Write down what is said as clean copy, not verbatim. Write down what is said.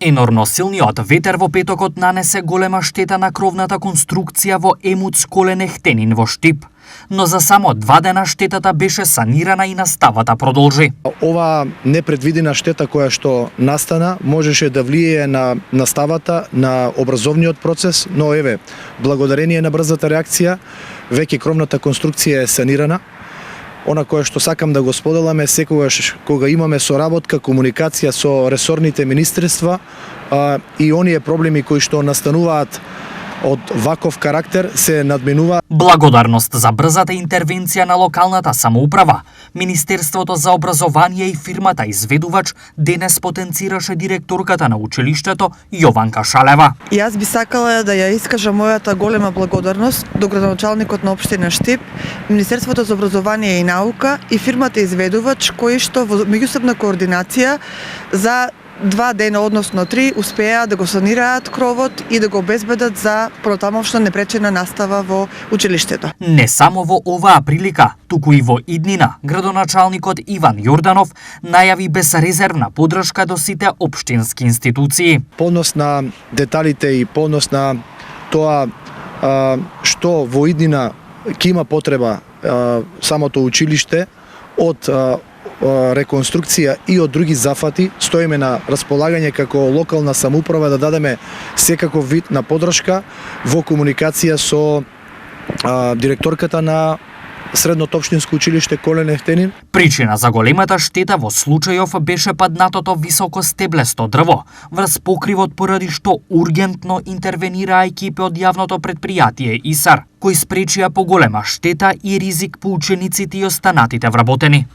Енорно силниот ветер во петокот нанесе голема штета на кровната конструкција во Емуц Коленехтенин во Штип. Но за само 2 дена штетата беше санирана и наставата продолжи. Ова непредвидена штета која што настана можеше да влијае на наставата, на образовниот процес, но еве, благодарение на брзата реакција, веќе кровната конструкција е санирана. Она кое што сакам да го споделаме, секогаш кога имаме соработка, комуникација со ресорните министерства и оние проблеми кои што настануваат од ваков карактер се надминува. Благодарност за брзата интервенција на локалната самоуправа, Министерството за образование и фирмата изведувач денес потенцираше директорката на училиштето Јованка Шалева. Јас би сакала да ја искажам мојата голема благодарност до градоначалникот на општина Штип, Министерството за образование и наука и фирмата изведувач кои што во меѓусебна координација за 2 дена, односно 3, успеа да го санираат кровот и да го обезбедат за протамошна непречена настава во училиштето. Не само во оваа прилика, туку и во иднина, градоначалникот Иван Јорданов најави безрезервна поддршка до сите општински институции. Понос на деталите и понос на тоа што во иднина ќе има потреба самото училиште од реконструкција и од други зафати, стоиме на располагање како локална самоуправа да дадеме секаков вид на поддршка во комуникација со директорката на Средното општинско училиште Коленехтенин. Причина за големата штета во случајов беше паднатото високо стеблесто дрво врз покривот, поради што ургентно интервенираа екипи од јавното претпријатие ИСАР, кои спречија поголема штета и ризик по учениците и останатите вработени.